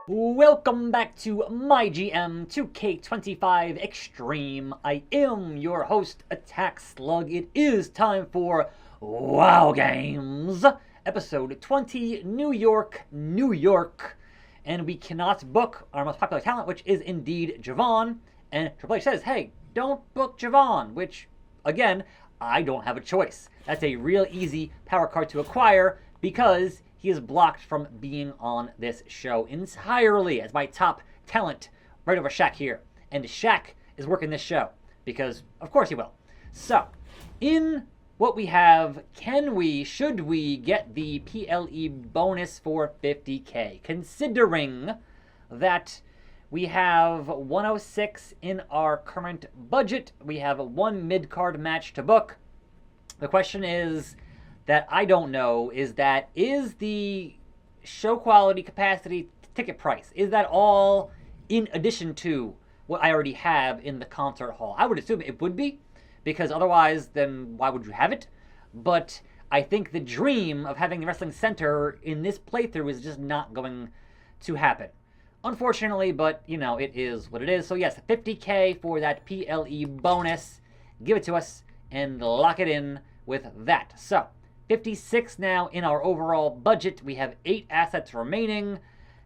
Welcome back to MyGM 2K25 Extreme. I am your host, attackslug. It is time for WoW Games, episode 20, New York, New York. And we cannot book our most popular talent, which is indeed Javon. And Triple H says, hey, don't book Javon, which, again, I don't have a choice. That's a real easy power card to acquire because he is blocked from being on this show entirely as my top talent right over Shaq here. And Shaq is working this show because, of course, he will. So, in what we have, should we get the PLE bonus for 50K? Considering that we have 106 in our current budget, we have one mid-card match to book. The question is, that I don't know is the show quality, capacity, ticket price, is that all in addition to what I already have in the concert hall? I would assume it would be, because otherwise then why would you have it? But I think the dream of having the Wrestling Center in this playthrough is just not going to happen. Unfortunately, but you know, it is what it is. So yes, 50K for that PLE bonus. Give it to us and lock it in with that. So 56 now in our overall budget. We have 8 assets remaining,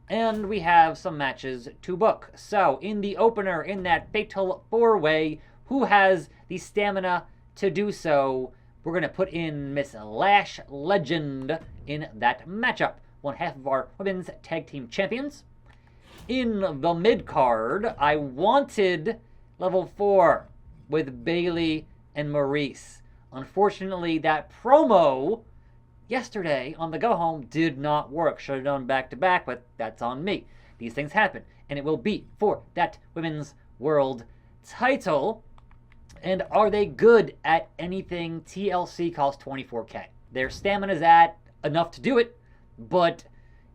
and we have some matches to book. So, in the opener, in that fatal 4-way, who has the stamina to do so? We're going to put in Miss Lash Legend in that matchup. One half of our women's tag team champions. In the mid-card, I wanted level 4 with Bailey and Maurice. Unfortunately, that promo yesterday on the go home did not work. Should have done back-to-back, but that's on me. These things happen, and it will be for that women's world title. And are they good at anything? TLC costs 24K. Their stamina's at enough to do it, but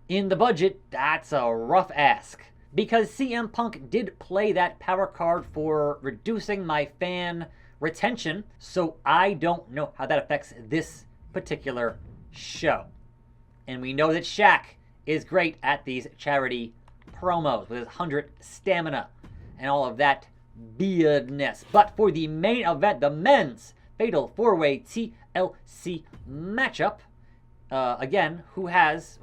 in the budget, that's a rough ask. Because CM Punk did play that power card for reducing my fan retention, so I don't know how that affects this particular show. And we know that Shaq is great at these charity promos with his 100 stamina and all of that beardness. But for the main event, the men's fatal 4-way TLC matchup, again, who has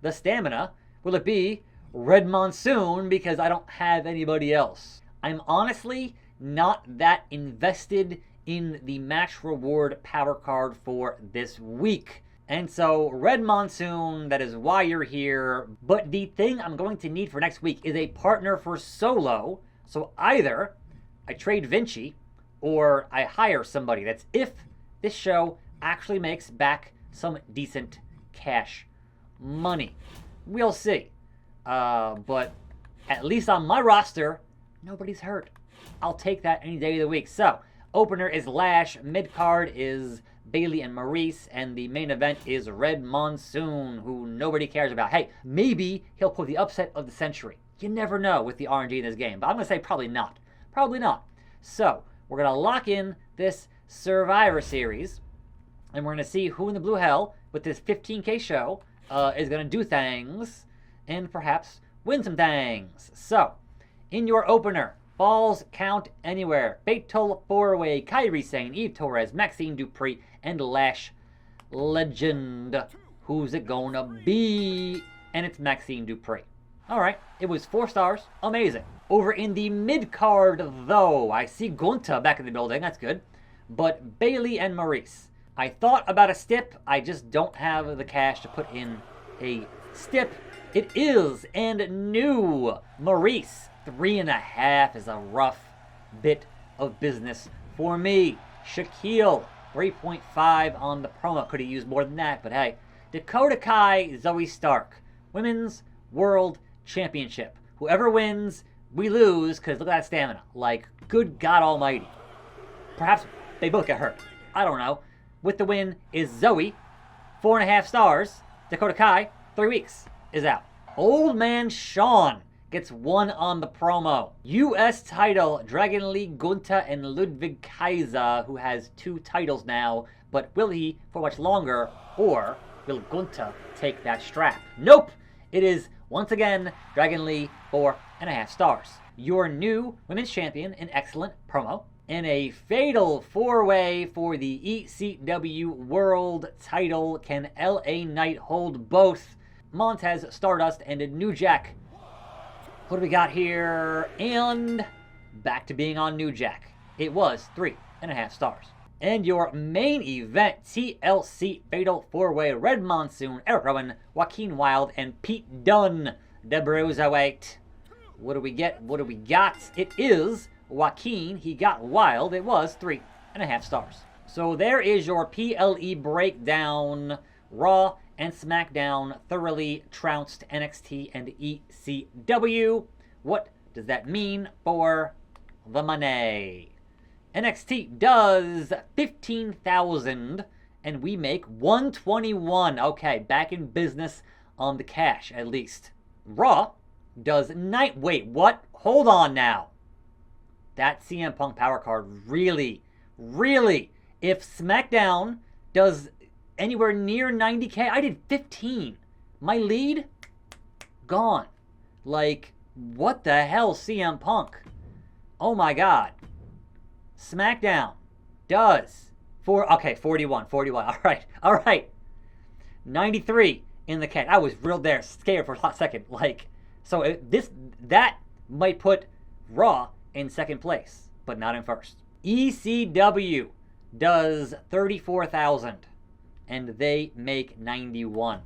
the stamina? Will it be Red Monsoon? Because I don't have anybody else. I'm honestly not that invested in the match reward power card for this week. And so, Red Monsoon, that is why you're here. But the thing I'm going to need for next week is a partner for solo. So either I trade Vinci or I hire somebody. That's if this show actually makes back some decent cash money. We'll see. But at least on my roster, nobody's hurt. I'll take that any day of the week. So, opener is Lash, mid-card is Bailey and Maurice, and the main event is Red Monsoon, who nobody cares about. Hey, maybe he'll pull the upset of the century. You never know with the RNG in this game, but I'm going to say probably not. Probably not. So, we're going to lock in this Survivor Series, and we're going to see who in the blue hell, with this 15K show, is going to do things, and perhaps win some things. So, in your opener, Falls Count Anywhere, Fatal 4-Way, Kairi Sane, Eve Torres, Maxine Dupree, and Lash Legend. Who's it gonna be? And it's Maxine Dupree. Alright, it was 4 stars. Amazing. Over in the mid-card, though, I see Gunta back in the building. That's good. But Bailey and Maurice. I thought about a stip. I just don't have the cash to put in a stip. It is, and new Maurice. 3.5 is a rough bit of business for me. Shaquille, 3.5 on the promo. Could have used more than that, but hey. Dakota Kai, Zoe Stark. Women's World Championship. Whoever wins, we lose, because look at that stamina. Like, good God almighty. Perhaps they both get hurt. I don't know. With the win is Zoe, 4.5 stars. Dakota Kai, 3 weeks, is out. Old Man Sean gets 1 on the promo. U.S. title, Dragon Lee Gunta and Ludwig Kaiser, who has 2 titles now, but will he for much longer, or will Gunta take that strap? Nope! It is, once again, Dragon Lee, 4.5 stars. Your new women's champion, an excellent promo, and a fatal 4-way for the ECW World title. Can LA Knight hold both? Montez, Stardust, and New Jack. What do we got here? And back to being on New Jack. It was 3.5 stars. And your main event, TLC Fatal 4-Way, Red Monsoon, Eric Rowan, Joaquin Wilde, and Pete Dunne, the Bruiserweight. What do we get? What do we got? It is Joaquin. He got Wilde. It was 3.5 stars. So there is your PLE breakdown. Raw and SmackDown thoroughly trounced NXT and ECW. What does that mean for the money? NXT does 15,000 and we make 121. Okay, back in business on the cash at least. Raw does wait, what? Hold on now. That CM Punk power card really, if SmackDown does anywhere near 90K, I did 15. My lead? Gone. Like, what the hell, CM Punk? Oh my god. SmackDown does 41. All right. 93 in the can. I was real there, scared for a hot second. Like, so that might put Raw in second place, but not in first. ECW does 34,000, and they make 91.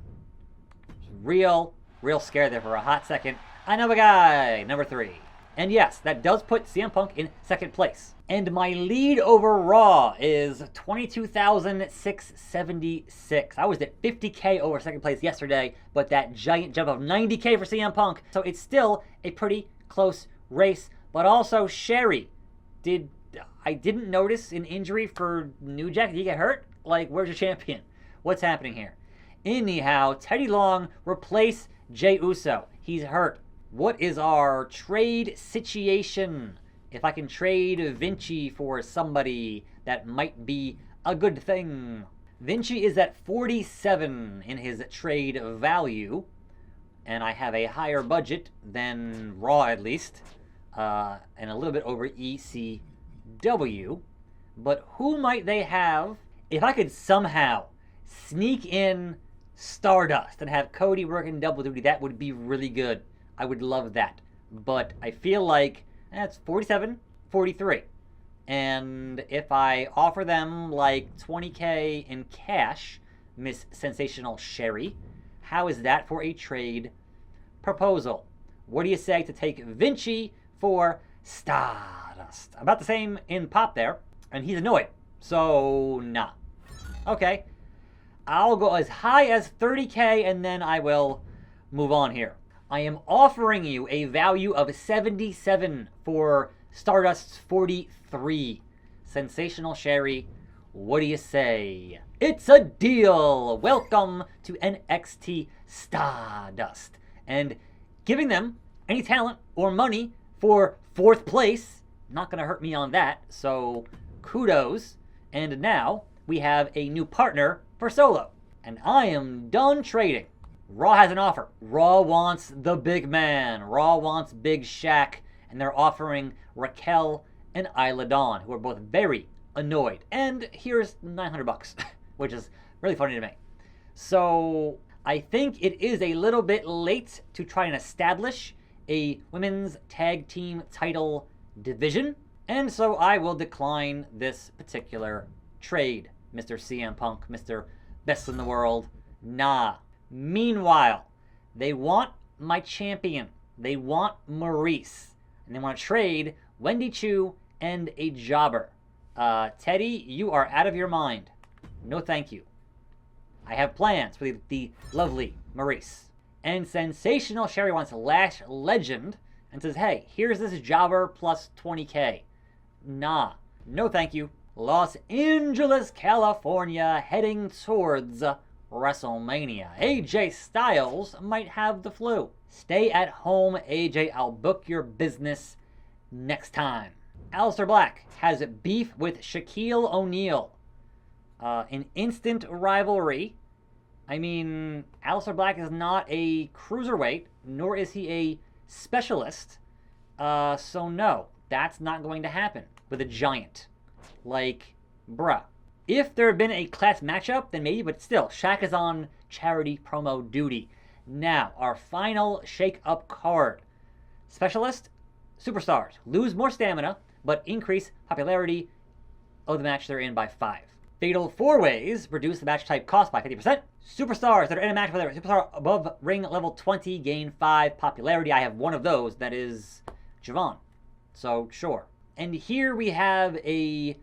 Real scared there for a hot second. I know a guy, number 3. And yes, that does put CM Punk in second place. And my lead over Raw is 22,676. I was at 50K over second place yesterday, but that giant jump of 90K for CM Punk. So it's still a pretty close race. But also, Sherry, I didn't notice an injury for New Jack. Did he get hurt? Like, where's your champion? What's happening here? Anyhow, Teddy Long replace Jey Uso. He's hurt. What is our trade situation? If I can trade Vinci for somebody, that might be a good thing. Vinci is at 47 in his trade value, and I have a higher budget than Raw at least, and a little bit over ECW. But who might they have? If I could somehow sneak in Stardust and have Cody working double duty, that would be really good. I would love that. But I feel like that's 47, 43. And if I offer them like 20K in cash, Miss Sensational Sherry, how is that for a trade proposal? What do you say to take Vinci for Stardust? About the same in pop there, and he's annoyed. So, nah. Okay. I'll go as high as 30K, and then I will move on here. I am offering you a value of 77 for Stardust's 43. Sensational Sherry, what do you say? It's a deal! Welcome to NXT Stardust. And giving them any talent or money for 4th place, not going to hurt me on that, so kudos. And now we have a new partner for Solo. And I am done trading. Raw has an offer. Raw wants the big man. Raw wants Big Shaq. And they're offering Raquel and Isla Dawn, who are both very annoyed. And here's $900, which is really funny to me. So I think it is a little bit late to try and establish a women's tag team title division. And so I will decline this particular trade, Mr. CM Punk, Mr. Best in the World. Nah. Meanwhile, they want my champion. They want Maurice. And they want to trade Wendy Chu and a jobber. Teddy, you are out of your mind. No thank you. I have plans for the lovely Maurice. And Sensational Sherry wants Lash Legend and says, hey, here's this jobber plus 20K. Nah, no thank you. Los Angeles, California, heading towards WrestleMania. AJ Styles might have the flu. Stay at home, AJ. I'll book your business next time. Aleister Black has beef with Shaquille O'Neal. An instant rivalry. I mean, Aleister Black is not a cruiserweight, nor is he a specialist. So no, that's not going to happen with a giant. Like, bruh. If there had been a class matchup, then maybe, but still, Shaq is on charity promo duty. Now, our final shake-up card. Specialist, superstars. Lose more stamina, but increase popularity of the match they're in by 5. Fatal 4-ways, reduce the match type cost by 50%. Superstars that are in a match with a superstar above ring level 20 gain 5 popularity. I have one of those, that is Javon. So, sure. And here we have a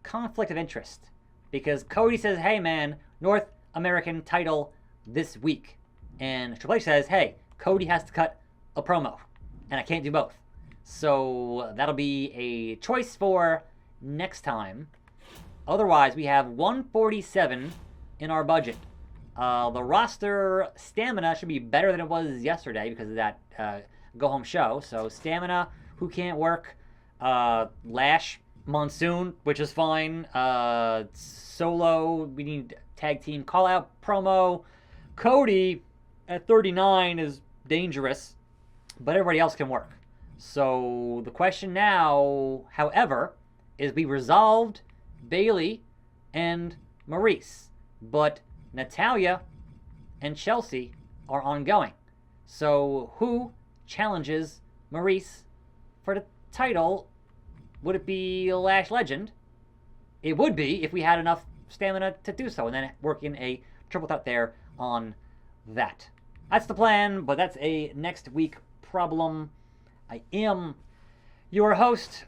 conflict of interest. Because Cody says, hey man, North American title this week. And Triple H says, hey, Cody has to cut a promo. And I can't do both. So that'll be a choice for next time. Otherwise, we have 147 in our budget. The roster stamina should be better than it was yesterday because of that go-home show. So stamina, who can't work? Lash, Monsoon, which is fine. Solo, we need tag team call-out promo. Cody at 39 is dangerous, but everybody else can work. So the question now, however, is we resolved Bayley and Maurice, but Natalya and Chelsea are ongoing. So who challenges Maurice for the title? Would it be Lash Legend? It would be if we had enough stamina to do so, and then work in a triple threat there on that. That's the plan, but that's a next week problem. I am your host,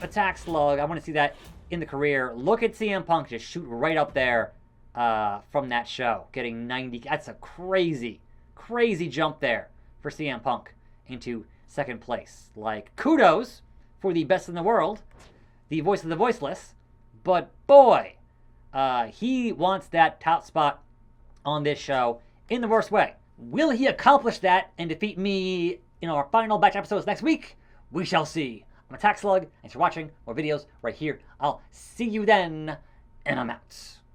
attackslug. I want to see that in the career. Look at CM Punk just shoot right up there from that show, getting 90. That's a crazy, crazy jump there for CM Punk into second place. Like, kudos for the best in the world, the voice of the voiceless, but boy, he wants that top spot on this show in the worst way. Will he accomplish that and defeat me in our final batch episodes next week? We shall see. I'm attackslug. Thanks for watching. More videos right here. I'll see you then, and I'm out.